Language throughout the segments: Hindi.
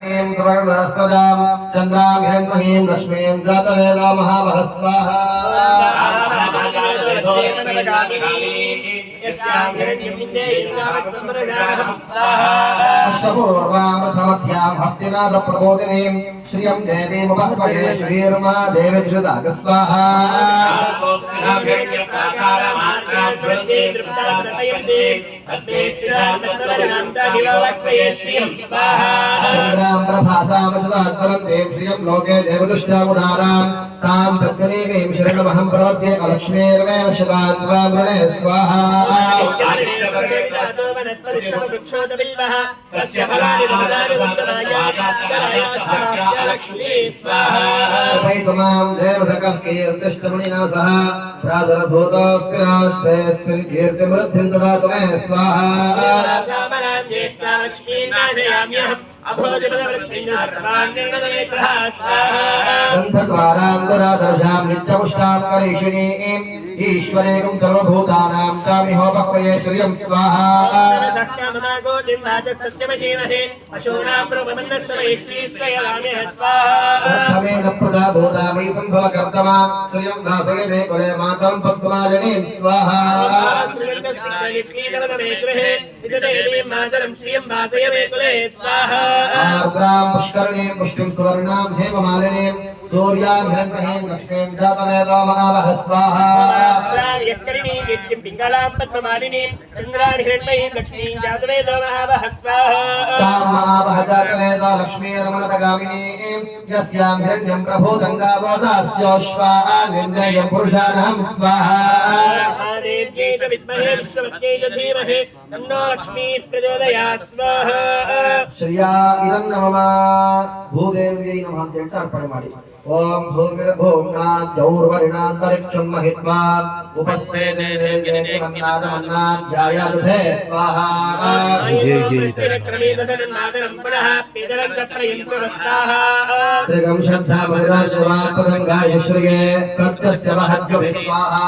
सुवर्णस्रजां चन्द्रां हिरण्महीं लक्ष्मीं जातवेदो महावः स्वाहा अष्टपूर्वामृतमध्यां हस्तिनाथप्रबोधिनीं श्रियं देवीमुपह्वये श्रीर्मा देवीजुदाग स्वाहा चन्द्रां प्रभासामचलात्परन्तीं श्रियं लोके देवदुष्टामुदारां तां प्रत्यनीमीं शरणमहं प्रपद्ये अलक्ष्मीर्मेव शिवान्त्वा मृणे स्वाहा उपैतुमां देवसकः कीर्तिष्टमुनिना सह प्रादरभूतोऽस्मिन् कीर्तिमृद्धिं ददातु मे स्वाहा गन्धद्वारान्तरादर्शां नित्यपुष्टां करीषिणीं ईश्वरेणं सर्वभूतानां तामिहोपक्वये श्रियं स्वाहा प्रदाभूतामयि सम्भवकर्तमा श्रियं दासयते कुले मातं भक्तमालिनीं स्वाहा आर्द्रां पुष्करणीं पुष्टिं सुवर्णां हेममालिनीं सूर्यां हिरण्महीं लक्ष्मीं जातवेदो महावः स्वाहा महावः जातवेदो लक्ष्मीर्मलपगामिनीं यस्यां हिरण्यं प्रभूतङ्गावोदास्योश्वान्विन्देयं पुरुषाणं स्वाहा श्रिया इदं नमः भूदेव्यै नमः ಅಂತ ಹೇಳ್ತಾ ಅರ್ಪಣೆ ಮಾಡಿ ओम भूर्भुवस्सुवः महित्वा उपस्थे देवन्नादमन्नाध्यायादुभे स्वाहा त्रिगं श्रद्धा मुनिराजवापदङ्गाय श्रिये प्रत्यस्य महद्युभे स्वाहा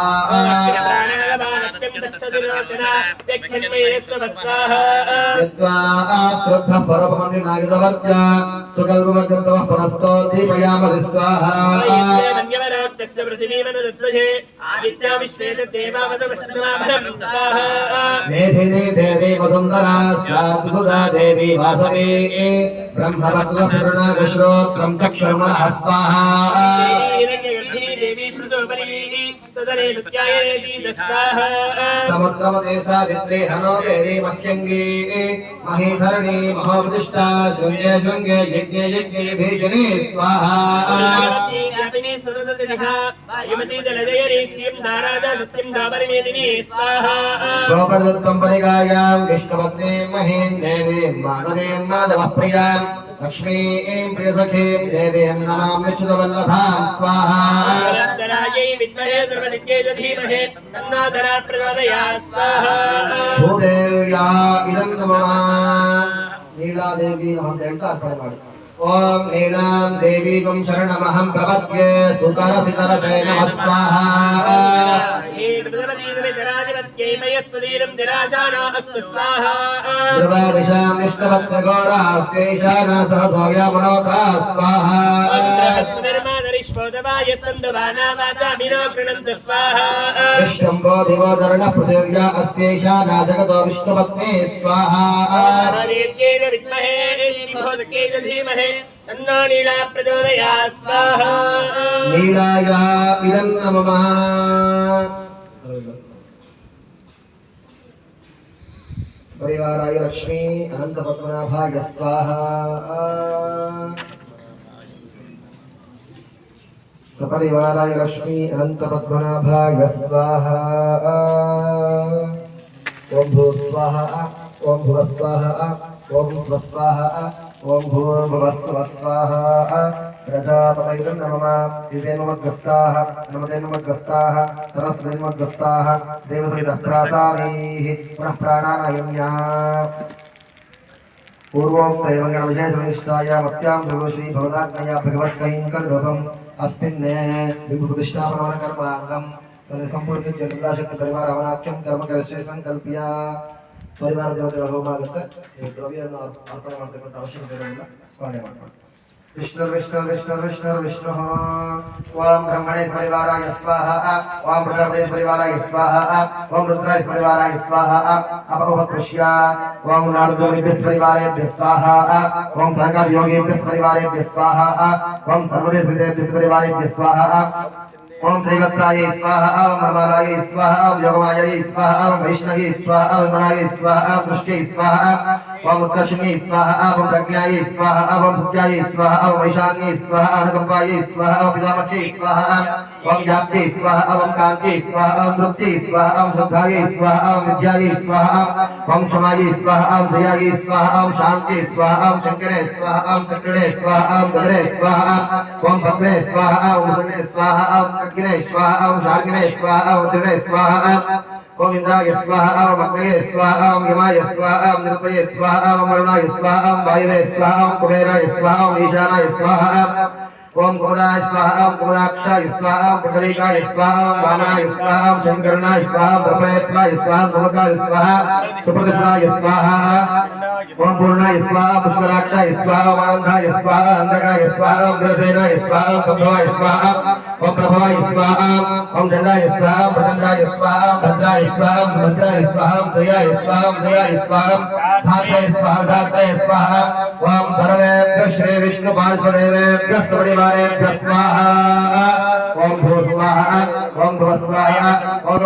यत्वा क्रुद्धः परमनिनायदवर्त्य सुकल्पमग्रन्तवः पुनस्तो दीपयामहि स्वाहा मेधिनी देवी वसुन्धरा स्वाहा देवी वासवी ब्रह्मवक्त्रपूर्णागश्रोत्रं चक्षुर्मनः स्वाहा समुद्रमते सावित्री हनो देवी मह्यङ्गी महीधरणी महोपदिष्टा शृङ्गे शृङ्गे यज्ञे यज्ञे विभीषणी स्वाहा स्वप्रदत्तं परिगायां विष्णुपत्नीं महीं देवीं माधवीं माधवप्रियां लक्ष्मीं प्रियसखीं देवीं नमामि च्युतवल्लभां स्वाहा भूदेव्या इदं नमः नीलादेवी नमः ಹೇಳ್ತಾ ಅರ್ಪಣೆ ಮಾಡಿ ओम नीलां देवीं शरणमहं प्रपद्ये सुतरसितरसे नमः स्वाहा ध्रुवदिशां निष्ठभक्तगौरास्यैशाना सहसोया मनोता स्वाहा विष्णुम्भो दिवो धरणः पृथिव्या अस्यैशाना जगतो विष्णुपत्नी स्वाहा नीला प्रचोदयात् स्वाहा नीलाया इदं नमः परिवाराय लक्ष्मी अनंतपद्मनाभाय स्वाहा सपरिवाराय लक्ष्मी अनंतपद्मनाभाय स्वाहा ओम भूः स्वाहा ओम भुवः स्वाहा ओम स्वः स्वाहा ओम भूर्भुवस्सुवः स्वाहा प्रजापतये नमः दिव्येनुमग्रस्ताः नमदेनुमग्रस्ताः सरस्वतीनुमग्रस्ताः देवसुतप्रासादैः पुनः प्राणानायम्या पूर्वोक्तैव गणविशेषनिष्ठायामस्यां श्री भगवदाज्ञया भगवत्कैङ्कर्यरूपम् अस्मिन् विभुप्रतिष्ठापनकर्माङ्गं सम्पूर्णसिद्धिर्दाशक्तिपरिवारवनाख्यं कर्म करिष्ये सङ्कल्प्य ಪರಿವಾರ ದೇವತೆಗಳ ಹೋಮ ಆಗುತ್ತೆ. ಈ ದ್ರವ್ಯವನ್ನು ಅರ್ಪಣೆ ಮಾಡ್ತಕ್ಕಂಥ ಅವಶ್ಯಕತೆ ಇರೋದಿಲ್ಲ, ಸ್ಮರಣೆ ಮಾಡ್ಕೊಂಡು विष्णु विष्णु विष्णु विष्णु विष्णु ओम ब्रह्मणे परिवाराय स्वाहा ओम रुद्राय परिवाराय स्वाहा ओम रुद्राय परिवाराय स्वाहा अपवत्कृष्य ओम नारदोभ्यः परिवारेभ्यः स्वाहा ओम सर्गयोगेभ्यः परिवारेभ्यः स्वाहा ओम सर्वदेशेभ्यः परिवारेभ्यः स्वाहा ओम श्रीवत्साय स्वाहा ओम मर्मालाय स्वाहा ओम योगमाय स्वाहा ओम वैष्णवे स्वाहा ओम विमलाय स्वाहा ओम पुष्टे स्वाहा ओम उत्कर्षणे स्वाहा ओम प्रज्ञाय स्वाहा ओम सत्याय स्वाहा ओम वैशान्ये स्वाहा ओम अनुकंपाय स्वाहा ओम पितामहे स्वाहा ओम व्याप्ते स्वाहा ओम कांते स्वाहा ओम तृप्ते स्वाहा ओम श्रद्धाय स्वाहा ओम विद्याय स्वाहा ओम क्षमाय स्वाहा ओम दयाय स्वाहा ओम शांते स्वाहा ओम शंकरे स्वाहा ओम चक्रणे स्वाहा ओम गगने स्वाहा ओम भद्रे स्वाहा ओम सुने स्वाहा ओम अग्ने स्वाहा ओम शार्गिने स्वाहा ओम त्रिणे स्वाहा ओम इंद्राय स्वाहा ओम अग्नये स्वाहा ओम यमाय स्वाहा ओम निरुतये स्वाहा ओम वरुणाय स्वाहा ओम वायवे स्वाहा ओम कुबेराय स्वाहा ओम ईशानाय स्वाहा ओम कुमुदाय स्वाहा ओम कुमुदाक्षाय स्वाहा ओम पुंडरीकाय स्वाहा ओम वामनाय स्वाहा ओम शंकरनाय स्वाहा ओम प्रयत्नाय स्वाहा ओम धनुकाय स्वाहा सुप्रतिष्ठाय स्वाहा ओम पूर्णाय स्वाहा पुष्कराक्षाय स्वाहा ओम आनंदाय स्वाहा अंधकाय स्वाहा ओम वीरसेनाय स्वाहा ओम प्रभवाय स्वाहा ओम प्रभवाय स्वाहा ओम चंडाय स्वाहा ओम प्रचंडाय स्वाहा ओम भद्राय स्वाहा ओम भद्राय स्वाहा ओम दयाय स्वाहा ओम दयाय स्वाहा धात्रे स्वाहा धात्रे स्वाहा ओम सर्वेभ्यः श्री विष्णु पार्श्वदेवेभ्यः परिवारेभ्यः स्वाहा ओम भू स्वाहा ओम भुव स्वाहा ओम